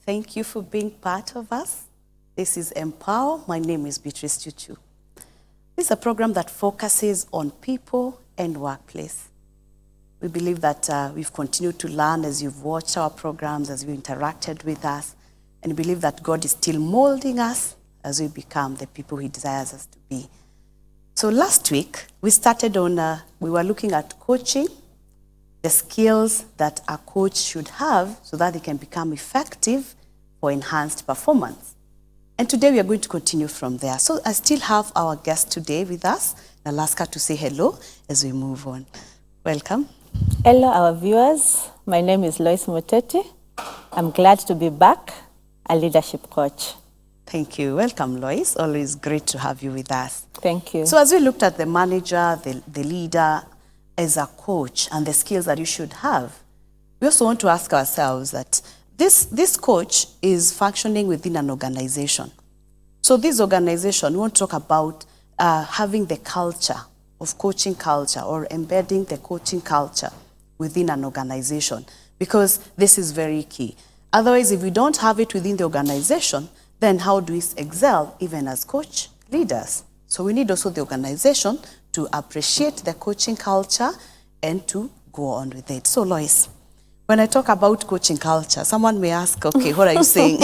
Thank you for being part of us. This is Empower. My name is Beatrice Chuchu. This is a program that focuses on people and workplace. We believe that we've continued to learn as you've watched our programs, as you interacted with us, and we believe that God is still molding us as we become the people He desires us to be. So last week, we started on, we were looking at coaching, the skills that a coach should have so that they can become effective for enhanced performance. And today we are going to continue from there. So I still have our guest today with us. I'll ask her to say hello as we move on. Welcome. Hello, our viewers. My name is Loice Muteti. I'm glad to be back, a leadership coach. Thank you. Welcome, Loice. Always great to have you with us. Thank you. So as we looked at the manager, the leader, as a coach and the skills that you should have, we also want to ask ourselves that this coach is functioning within an organization. So this organization, we want to talk about having the culture of coaching culture or embedding the coaching culture within an organization, because this is very key. Otherwise, if we don't have it within the organization, then how do we excel even as coach leaders? So we need also the organization to appreciate the coaching culture and to go on with it. So Loice, when I talk about coaching culture, someone may ask, okay, what are you saying?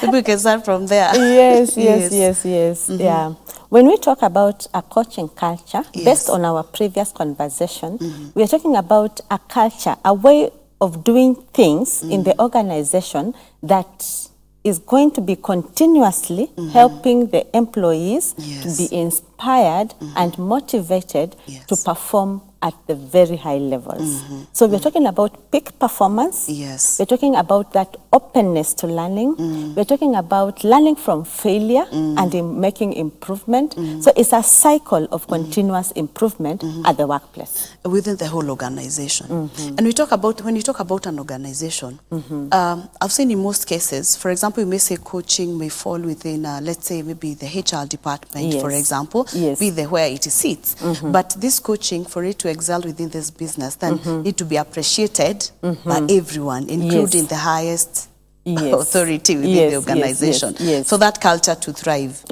Maybe we can start from there. Yes. Mm-hmm. Yeah. When we talk about a coaching culture, based on our previous conversation, we are talking about a culture, a way of doing things in the organization that is going to be continuously helping the employees to be inspired and motivated to perform at the very high levels. So we're talking about peak performance. We're talking about that openness to learning. We're talking about learning from failure and in making improvement. So it's a cycle of continuous improvement at the workplace. Within the whole organization. And when you talk about an organization, I've seen in most cases, for example, you may say coaching may fall within, let's say maybe the HR department, for example, be the where it sits. But this coaching, for it to excel within this business, then need to be appreciated by everyone, including the highest authority within the organization. So that culture to thrive.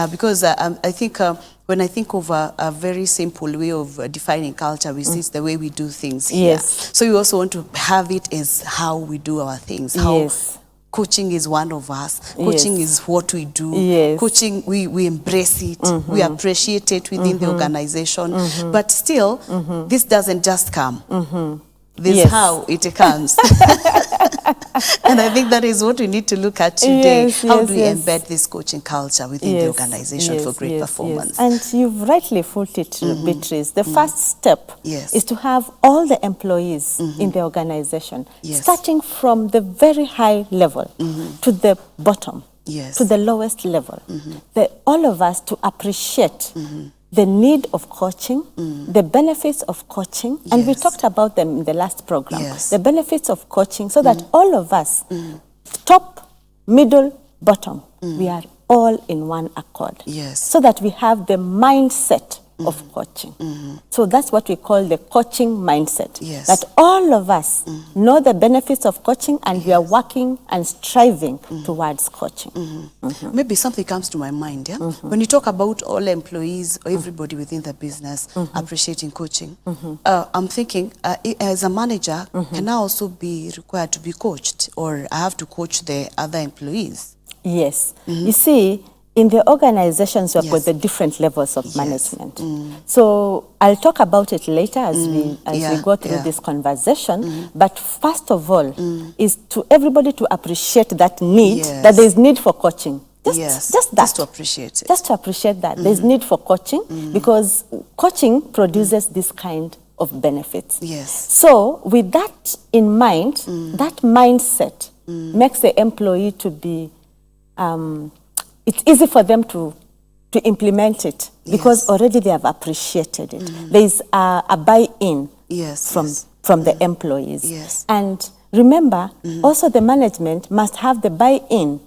Because I think when I think of a very simple way of defining culture, we see it's the way we do things here. So we also want to have it as how we do our things. How coaching is one of us. Coaching is what we do. Coaching, we embrace it. We appreciate it within the organization. But still, this doesn't just come. This is how it comes. And I think that is what we need to look at today. How do we embed this coaching culture within the organization for great performance? And you've rightly put it, Beatrice. The first step is to have all the employees in the organization, starting from the very high level to the bottom, to the lowest level. All of us to appreciate the need of coaching, the benefits of coaching, and we talked about them in the last program, the benefits of coaching, so that all of us, top, middle, bottom, we are all in one accord, so that we have the mindset of coaching. So that's what we call the coaching mindset, that all of us know the benefits of coaching and we are working and striving towards coaching. Maybe something comes to my mind, when you talk about all employees or everybody within the business appreciating coaching, I'm thinking as a manager, can I also be required to be coached, or I have to coach the other employees? Yes. You see, in the organizations, we've got the different levels of management. So I'll talk about it later as we go through this conversation. But first of all, is to everybody to appreciate that need, that there is need for coaching. Just that. Just to appreciate it. Just to appreciate that. There's need for coaching because coaching produces this kind of benefits. So with that in mind, that mindset makes the employee to be it's easy for them to implement it because already they have appreciated it. There is a buy-in from the employees. And remember, also the management must have the buy-in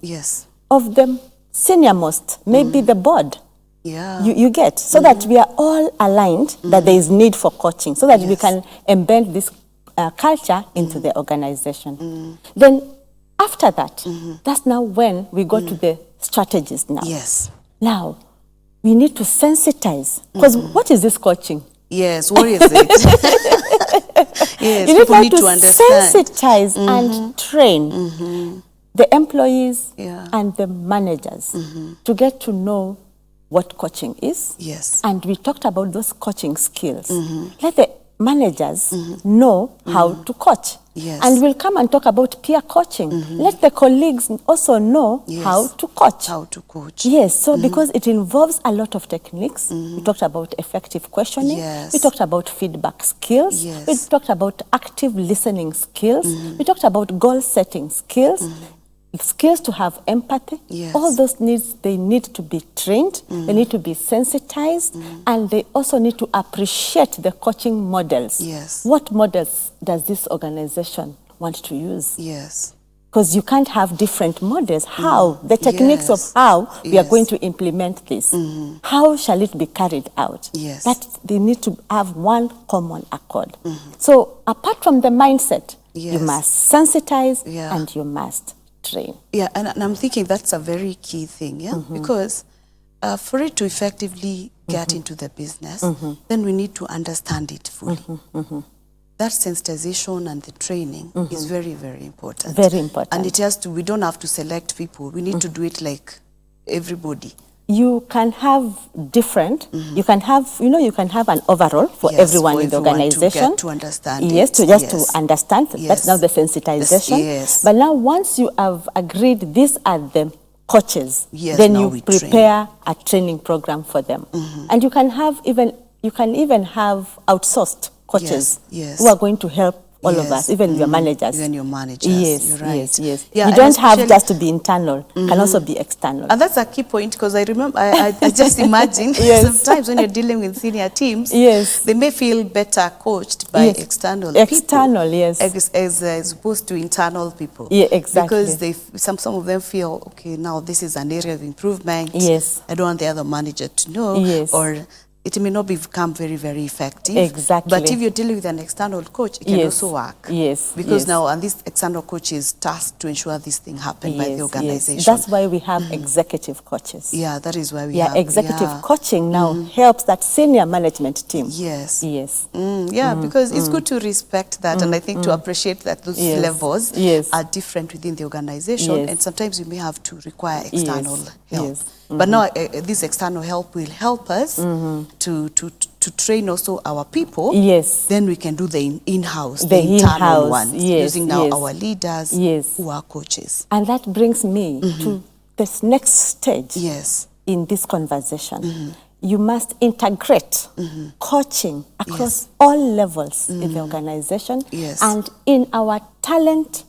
of the senior most, maybe the board. You get, so that we are all aligned that there is need for coaching, so that we can embed this culture into the organization. Then After that, that's now when we go to the strategies now. Yes. Now, we need to sensitize. Because what is this coaching? Yes, what is it? Yes, you people need to understand. Sensitize and train the employees and the managers to get to know what coaching is. Yes. And we talked about those coaching skills. Let the managers know how to coach. Yes. And we'll come and talk about peer coaching. Let the colleagues also know how to coach. How to coach. Yes, so because it involves a lot of techniques. We talked about effective questioning. Yes. We talked about feedback skills. Yes. We talked about active listening skills. We talked about goal setting skills. Skills to have empathy. Yes. All those needs, they need to be trained, they need to be sensitized, and they also need to appreciate the coaching models. Yes. What models does this organization want to use? Yes. Because you can't have different models. How? The techniques of how we are going to implement this. How shall it be carried out? Yes. That they need to have one common accord. So apart from the mindset, you must sensitize and you must train. Yeah, and I'm thinking that's a very key thing, because for it to effectively get into the business, then we need to understand it fully. That sensitization and the training is very, very important. Very important. And it has to, we don't have to select people. We need to do it like everybody. You can have different, you can have, you can have an overall for everyone in the organization. To get to understand yes, it. to just to understand. That's now the sensitization. Yes. But now once you have agreed these are the coaches, yes, then you prepare a training program for them. And you can have even have outsourced coaches who are going to help all of us, even your managers. Even your managers, yes, you're right. Yes. Yeah, you don't have just to be internal, can also be external. And that's a key point, because I remember, I just imagine sometimes when you're dealing with senior teams, they may feel better coached by external people. External, yes. As opposed to internal people. Yeah, exactly. Because some of them feel, okay, now this is an area of improvement. Yes. I don't want the other manager to know. Yes. Or it may not become very, very effective. Exactly. But if you're dealing with an external coach, it can also work. Yes. Because now, and this external coach is tasked to ensure this thing happens by the organization. That's why we have executive coaches. Yeah, that is why we have. Executive coaching now helps that senior management team. Yes. Yes. Yeah, because it's good to respect that, and I think to appreciate that those levels are different within the organization, and sometimes we may have to require external help. But now this external help will help us to train also our people. Yes. Then we can do the in-house, the internal one, using now our leaders who are coaches. And that brings me to this next stage in this conversation. You must integrate coaching across all levels in the organization and in our talent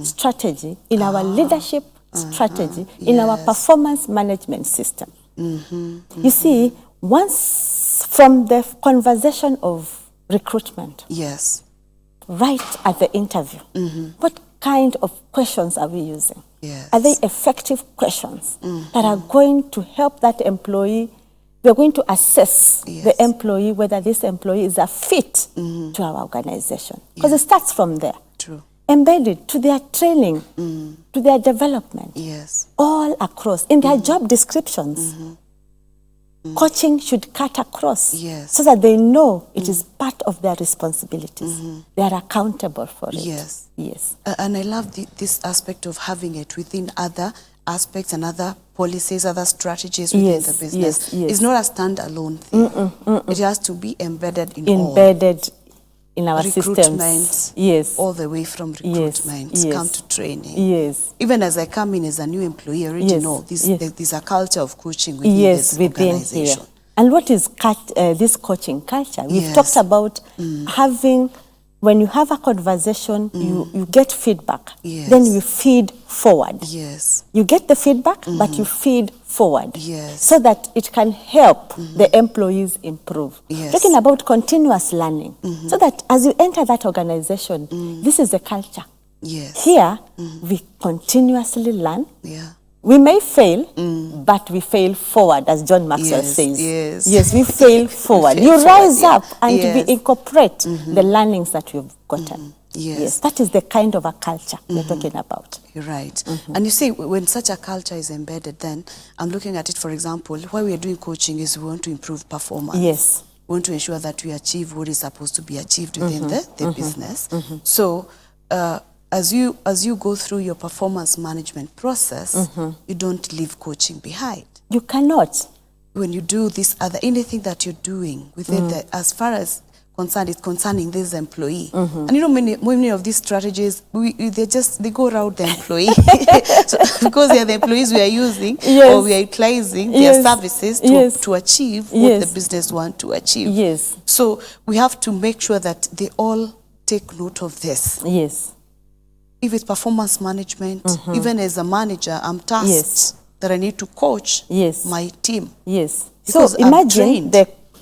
strategy, in our leadership strategy, in our performance management system. You see, once from the conversation of recruitment, right at the interview, what kind of questions are we using? Are they effective questions that are going to help that employee? We're going to assess the employee, whether this employee is a fit to our organization. Because it starts from there. True. Embedded to their training, to their development, all across, in their job descriptions. Coaching should cut across so that they know it is part of their responsibilities. They are accountable for it. Yes. And I love this aspect of having it within other aspects and other policies, other strategies within the business. It's not a standalone thing. It has to be embedded in all. In our systems. All the way from recruitment, come to training. Even as I come in as a new employee, I already know there's a culture of coaching within this organization. Here. And what is this coaching culture? We've talked about having, when you have a conversation, you get feedback. Then you feed forward. You get the feedback, but you feed forward so that it can help the employees improve. Talking about continuous learning, so that as you enter that organization, this is the culture. Here, we continuously learn. We may fail, but we fail forward, as John Maxwell says. Yes, we fail forward. You rise up and we incorporate the learnings that you've gotten. Yes, that is the kind of a culture we're talking about. You're right. And you see, when such a culture is embedded, then I'm looking at it, for example, why we are doing coaching is we want to improve performance. Yes. We want to ensure that we achieve what is supposed to be achieved within the business. So as you go through your performance management process, you don't leave coaching behind. You cannot. When you do this anything that you're doing within as far as it's concerning this employee. And you know, many of these strategies, they go around the employee. So, because they are the employees we are using, or we are utilizing their services to achieve what the business want to achieve. Yes. So we have to make sure that they all take note of this. Yes. If it's performance management, even as a manager, I'm tasked that I need to coach my team. Yes. Because so imagine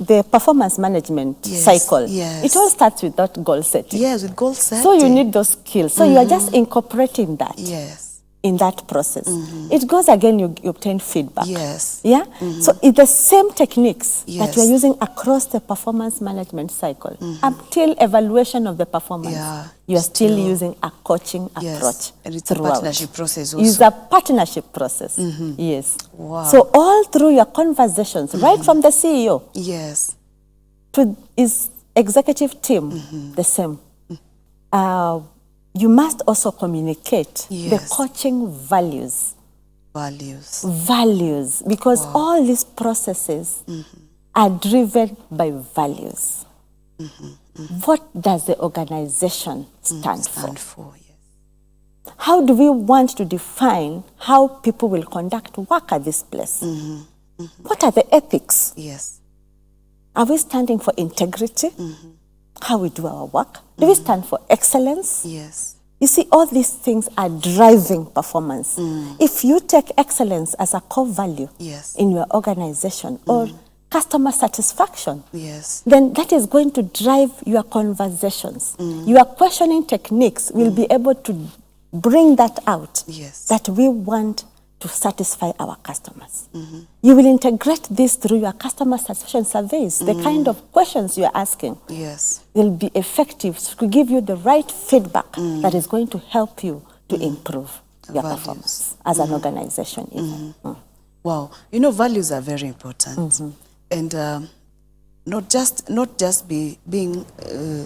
the performance management cycle. It all starts with that goal setting. Yes, with goal setting. So you need those skills. So you are just incorporating that. Yes. In that process. It goes again, you obtain feedback. Yes. Yeah? So it's the same techniques that we're using across the performance management cycle. Until evaluation of the performance, you are still using a coaching approach. And it's a partnership process also. It's a partnership process. Yes. Wow. So all through your conversations, right from the CEO to his executive team, the same. You must also communicate the coaching values. Values, because all these processes are driven by values. What does the organization stand for? How do we want to define how people will conduct work at this place? What are the ethics? Are we standing for integrity? How we do our work? Do we stand for excellence? You see, all these things are driving performance. If you take excellence as a core value in your organization or customer satisfaction, then that is going to drive your conversations. Your questioning techniques will be able to bring that out, that we want to satisfy our customers. You will integrate this through your customer satisfaction surveys. The kind of questions you are asking will be effective to give you the right feedback that is going to help you to improve your performance as an organization. Even. Wow, you know, values are very important, and not just being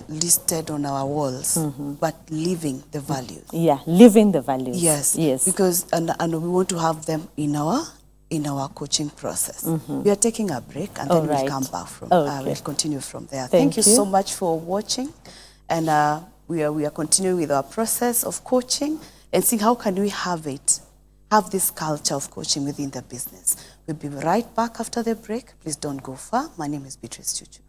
listed on our walls, but living the values. Yeah, living the values. Yes. Because and we want to have them in our coaching process. We are taking a break, and then we'll come back from. We'll continue from there. Thank you so much for watching, and we are continuing with our process of coaching and see how can we have this culture of coaching within the business. We'll be right back after the break. Please don't go far. My name is Beatrice Chuchu.